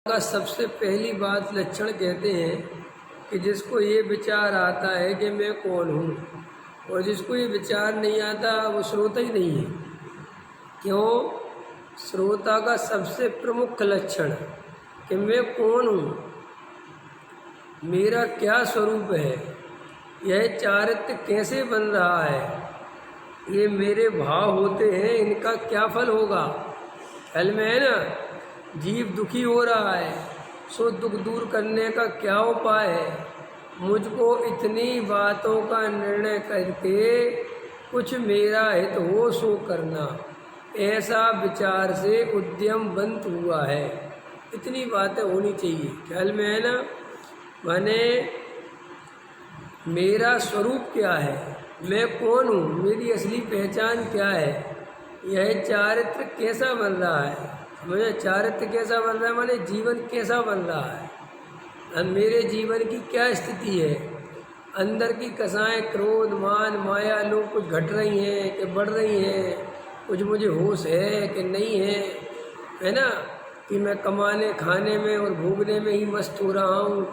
का सबसे पहली बात लक्षण कहते हैं कि जिसको ये विचार आता है कि मैं कौन हूँ, और जिसको ये विचार नहीं आता वो श्रोता ही नहीं है। क्यों? श्रोता का सबसे प्रमुख लक्षण कि मैं कौन हूँ, मेरा क्या स्वरूप है, यह चारित्र कैसे बन रहा है, ये मेरे भाव होते हैं, इनका क्या फल होगा। फल में है ना, जीव दुखी हो रहा है, सो दुख दूर करने का क्या उपाय है। मुझको इतनी बातों का निर्णय करके कुछ मेरा हित हो सो करना, ऐसा विचार से उद्यम बंद हुआ है। इतनी बातें होनी चाहिए, ख्याल में है ना। माने मेरा स्वरूप क्या है, मैं कौन हूँ, मेरी असली पहचान क्या है, यह चारित्र कैसा बन रहा है। मुझे चारित्र कैसा बन रहा है माने जीवन कैसा बन रहा है, और मेरे जीवन की क्या स्थिति है। अंदर की कसाएं क्रोध मान माया लोग कुछ घट रही हैं कि बढ़ रही हैं, कुछ मुझे होश है कि नहीं है ना, कि मैं कमाने खाने में और भोगने में ही मस्त हो रहा हूँ।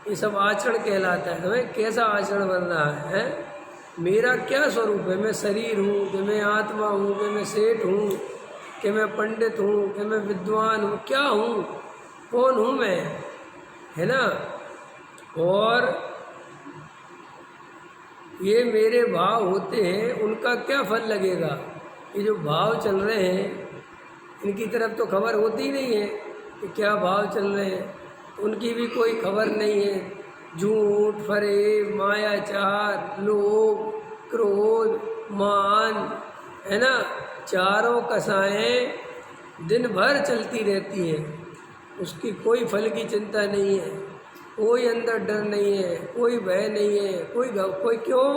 ये सब आचरण कहलाता है। हमें कैसा आचरण बन रहा है, मेरा क्या स्वरूप है, मैं शरीर हूँ कि मैं आत्मा हूँ कि मैं सेठ हूँ कि मैं पंडित हूँ कि मैं विद्वान हूँ, क्या हूँ, कौन हूँ मैं, है ना। और ये मेरे भाव होते हैं, उनका क्या फल लगेगा। ये जो भाव चल रहे हैं इनकी तरफ तो खबर होती नहीं है कि क्या भाव चल रहे हैं, उनकी भी कोई खबर नहीं है। झूठ फरेब मायाचार लोभ क्रोध मान, है ना, चारों कसाएं दिन भर चलती रहती हैं, उसकी कोई फल की चिंता नहीं है, कोई अंदर डर नहीं है, कोई भय नहीं है, कोई क्यों,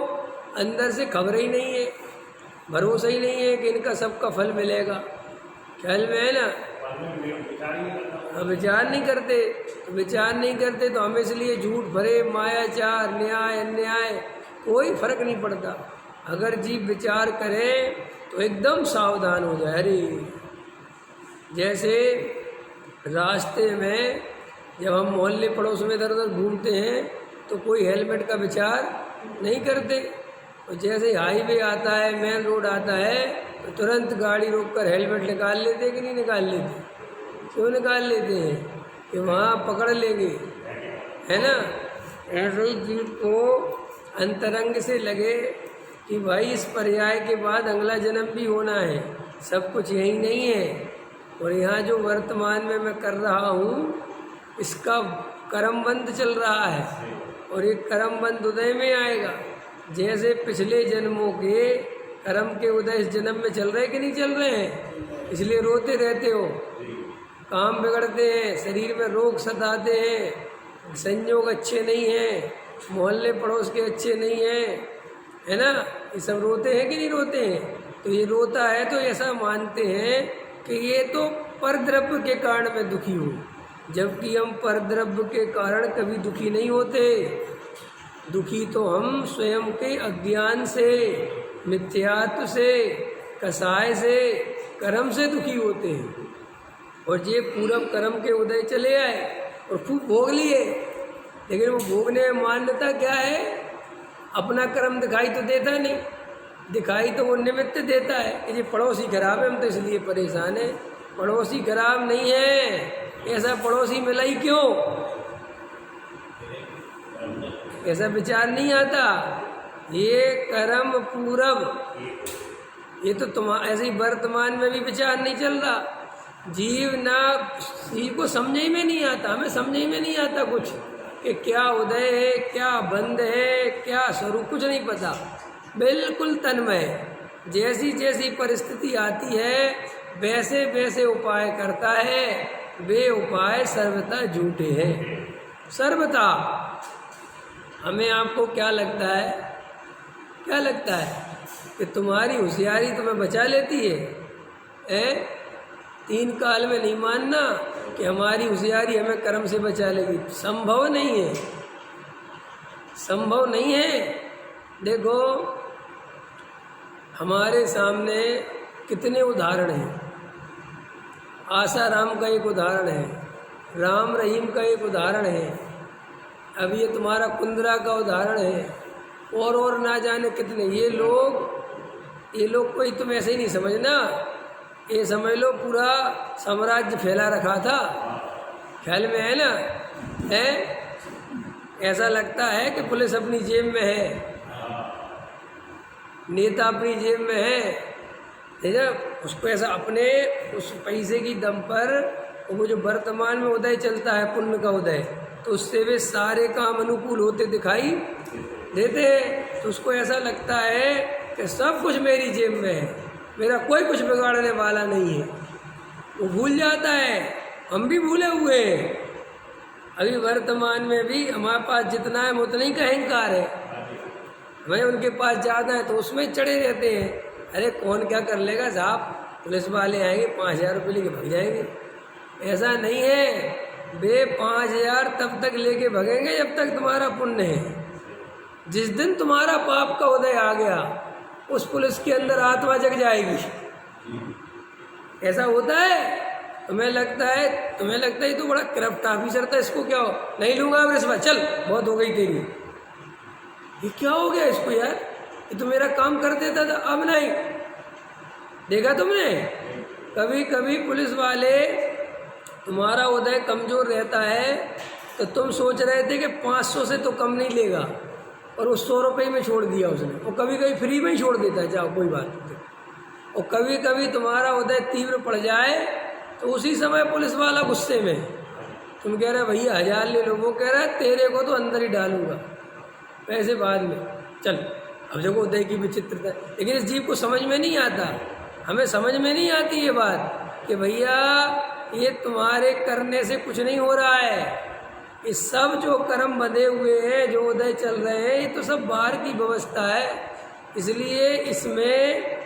अंदर से खबर ही नहीं है, भरोसा ही नहीं है कि इनका सबका फल मिलेगा। ख्याल में है ना। विचार नहीं करते, विचार नहीं करते तो हम इसलिए झूठ भरे मायाचार न्याय अन्याय कोई फर्क नहीं पड़ता। अगर जीव विचार करे तो एकदम सावधान हो जाए। अरे जैसे रास्ते में जब हम मोहल्ले पड़ोस में इधर उधर घूमते हैं तो कोई हेलमेट का विचार नहीं करते, और जैसे हाईवे आता है मेन रोड आता है तो तुरंत गाड़ी रोककर हेलमेट निकाल लेते कि नहीं निकाल लेते। क्यों निकाल लेते हैं कि वहाँ पकड़ लेंगे, है ना। ऐसे ही जीव को अंतरंग से लगे कि भाई इस पर्याय के बाद अगला जन्म भी होना है, सब कुछ यही नहीं है, और यहाँ जो वर्तमान में मैं कर रहा हूँ इसका कर्मबंध चल रहा है, और ये कर्मबंध उदय में आएगा। जैसे पिछले जन्मों के कर्म के उदय इस जन्म में चल रहे कि नहीं चल रहे हैं, इसलिए रोते रहते हो, काम बिगड़ते हैं, शरीर में रोग सताते हैं, संयोग अच्छे नहीं हैं, मोहल्ले पड़ोस के अच्छे नहीं हैं, है ना। ये सब रोते हैं कि नहीं रोते हैं। तो ये रोता है तो ऐसा मानते हैं कि ये तो परद्रव्य के कारण मैं दुखी हूँ, जबकि हम परद्रव्य के कारण कभी दुखी नहीं होते। दुखी तो हम स्वयं के अज्ञान से, मिथ्यात्व से, कसाय से, कर्म से दुखी होते हैं। और ये पूर्व कर्म के उदय चले आए और खूब भोग लिए, लेकिन वो भोगने में मान्यता क्या है, अपना कर्म दिखाई तो देता नहीं, दिखाई तो वो निमित्त देता है कि ये पड़ोसी खराब है हम तो इसलिए परेशान है। पड़ोसी खराब नहीं है, ऐसा पड़ोसी मिला ही क्यों, ऐसा विचार नहीं आता। ये कर्म पूर्व, ये तो ऐसे ही वर्तमान में भी विचार नहीं चल रहा। जीव को समझ में नहीं आता, हमें समझ में नहीं आता कुछ कि क्या उदय है क्या बंद है क्या स्वरूप, कुछ नहीं पता, बिल्कुल तन्मय। जैसी जैसी परिस्थिति आती है वैसे वैसे उपाय करता है, वे उपाय सर्वथा झूठे हैं, सर्वथा। हमें आपको क्या लगता है, क्या लगता है कि तुम्हारी होशियारी तुम्हें बचा लेती है? 3 काल में नहीं मानना कि हमारी होशियारी हमें कर्म से बचा लेगी, संभव नहीं है, संभव नहीं है। देखो हमारे सामने कितने उदाहरण हैं। आसाराम का एक उदाहरण है, राम रहीम का एक उदाहरण है, अब ये तुम्हारा कुंदरा का उदाहरण है, और ना जाने कितने। ये लोग कोई तुम ऐसे ही नहीं समझना, ये समझ लो पूरा साम्राज्य फैला रखा था। ख्याल में है ना? है ऐसा लगता है कि पुलिस अपनी जेब में है, नेता अपनी जेब में है, ठीक है। उसको ऐसा अपने उस पैसे की दम पर वो जो वर्तमान में उदय चलता है, पुण्य का उदय, तो उससे वे सारे काम अनुकूल होते दिखाई देते हैं। तो उसको ऐसा लगता है कि सब कुछ मेरी जेब में है, मेरा कोई कुछ बिगाड़ने वाला नहीं है। वो भूल जाता है, हम भी भूले हुए हैं। अभी वर्तमान में भी हमारे पास जितना है उतना ही का अहंकार है, हमें उनके पास ज़्यादा है तो उसमें चढ़े रहते हैं। अरे कौन क्या कर लेगा साहब, पुलिस वाले आएंगे 5,000 रुपये लेके भाग जाएंगे। ऐसा नहीं है, वे 5,000 तब तक लेके भगेंगे जब तक तुम्हारा पुण्य है। जिस दिन तुम्हारा पाप का उदय आ गया, उस पुलिस के अंदर आत्मा जग जाएगी। ऐसा होता है। तुम्हें लगता है तो बड़ा करप्ट ऑफिसर था, इसको क्या हो, नहीं लूंगा अब रिश्वत, चल बहुत हो गई तेरी। ये क्या हो गया इसको यार, ये तो मेरा काम कर देता था, अब नहीं। देखा तुमने, कभी कभी पुलिस वाले, तुम्हारा उदय कमज़ोर रहता है तो तुम सोच रहे थे कि 500 से तो कम नहीं लेगा, और वो 100 रुपये में छोड़ दिया उसने। और कभी कभी फ्री में ही छोड़ देता है, जाओ कोई बात नहीं। और कभी कभी तुम्हारा उदय तीव्र पड़ जाए तो उसी समय पुलिस वाला गुस्से में, तुम कह रहे भैया 1000 ले लो, वो कह रहा है तेरे को तो अंदर ही डालूंगा, पैसे बाद में, चल। अब देखो उदय की विचित्रता। लेकिन इस जीव को समझ में नहीं आता, हमें समझ में नहीं आती ये बात कि भैया ये तुम्हारे करने से कुछ नहीं हो रहा है। ये सब जो कर्म बंधे हुए हैं, जो उदय चल रहे हैं, ये तो सब बाहर की व्यवस्था है। इसलिए इसमें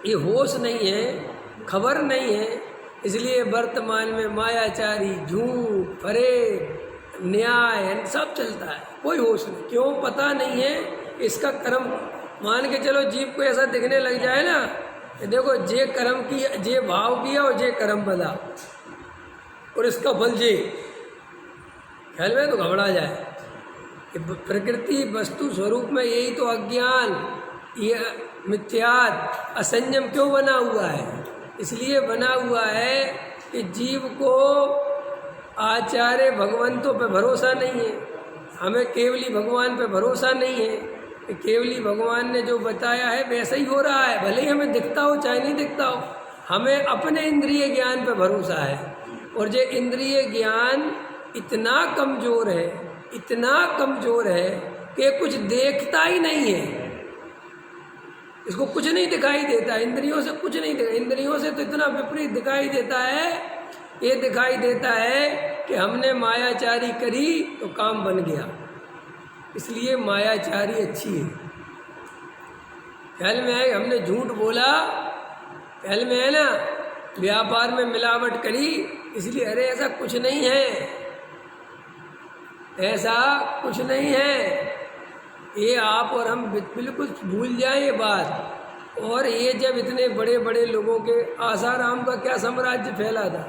ये होश नहीं है, खबर नहीं है। इसलिए वर्तमान में मायाचारी, झूठ, फरेब, न्याय सब चलता है, कोई होश नहीं। क्यों? पता नहीं है इसका कर्म। मान के चलो जीव को ऐसा दिखने लग जाए ना कि देखो जे कर्म किया, जे भाव किया और जे कर्म बना, और इसका फल जे, ख्याल में तो घबरा जाए कि प्रकृति वस्तु स्वरूप में यही तो अज्ञान, ये मिथ्यात, असंयम क्यों बना हुआ है? इसलिए बना हुआ है कि जीव को आचार्य भगवंतों पे भरोसा नहीं है, हमें केवली भगवान पे भरोसा नहीं है कि केवली भगवान ने जो बताया है वैसा ही हो रहा है, भले ही हमें दिखता हो चाहे नहीं दिखता हो। हमें अपने इंद्रिय ज्ञान पे भरोसा है, और जो इंद्रिय ज्ञान इतना कमज़ोर है, इतना कमज़ोर है कि कुछ देखता ही नहीं है, इसको कुछ नहीं दिखाई देता, इंद्रियों से कुछ नहीं दिखाई। इंद्रियों से तो इतना विपरीत दिखाई देता है, ये दिखाई देता है कि हमने मायाचारी करी तो काम बन गया। इसलिए मायाचारी अच्छी है। ख्याल में है, हमने झूठ बोला, ख्याल में है ना, व्यापार में मिलावट करी, इसलिए अरे ऐसा कुछ नहीं है, ऐसा कुछ नहीं है। ये आप और हम बिल्कुल भूल जाए ये बात। और ये जब इतने बड़े बड़े लोगों के, आसाराम का क्या साम्राज्य फैला था।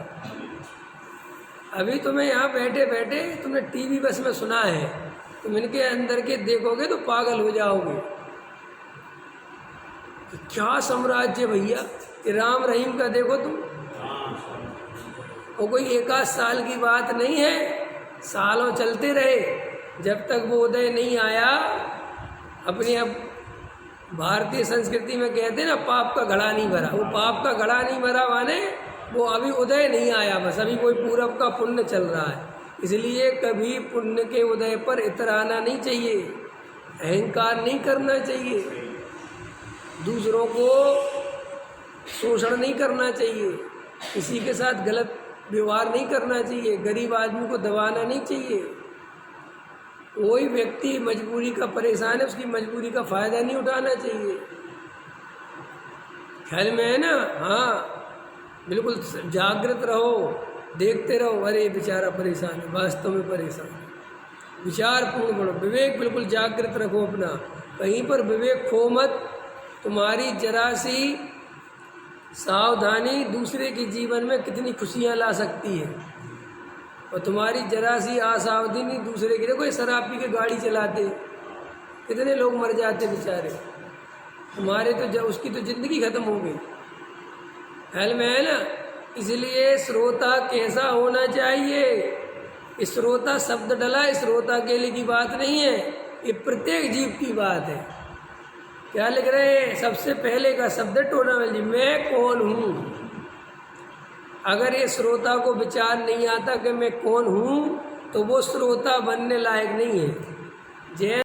अभी तुम्हें यहाँ बैठे बैठे तुमने टीवी बस में सुना है, तुम इनके अंदर के देखोगे तो पागल हो जाओगे। क्या साम्राज्य भैया, राम रहीम का देखो तुम, वो कोई 1 साल की बात नहीं है, सालों चलते रहे जब तक वो उदय नहीं आया। अपनी अब भारतीय संस्कृति में कहते हैं ना, पाप का घड़ा नहीं भरा। वो पाप का घड़ा नहीं भरा माने वो अभी उदय नहीं आया, बस अभी कोई पूरब का पुण्य चल रहा है। इसलिए कभी पुण्य के उदय पर इतराना नहीं चाहिए, अहंकार नहीं करना चाहिए, दूसरों को शोषण नहीं करना चाहिए, किसी के साथ गलत व्यवहार नहीं करना चाहिए, गरीब आदमी को दबाना नहीं चाहिए। कोई व्यक्ति मजबूरी का परेशान है, उसकी मजबूरी का फ़ायदा नहीं उठाना चाहिए। ख्याल में है ना? हाँ, बिल्कुल जागृत रहो, देखते रहो, अरे बेचारा परेशान है, वास्तव में परेशान है। विचार पूर्ण बनो, विवेक बिल्कुल जागृत रखो अपना, कहीं पर विवेक खो मत। तुम्हारी जरा सी सावधानी दूसरे के जीवन में कितनी खुशियाँ ला सकती है। और तुम्हारी जरा सी आसावधी नहीं दूसरे की। देखो ये शराब पी के गाड़ी चलाते कितने लोग मर जाते बेचारे, तुम्हारे तो उसकी तो जिंदगी खत्म हो गई। ख्याल में है ना। इसलिए श्रोता कैसा होना चाहिए। श्रोता शब्द डला, श्रोता अकेले की बात नहीं है, ये प्रत्येक जीव की बात है। क्या लिख रहे हैं? सबसे पहले का शब्द टोनावल जी, मैं कौन हूँ। अगर ये श्रोता को विचार नहीं आता कि मैं कौन हूँ, तो वो श्रोता बनने लायक नहीं है। जैसे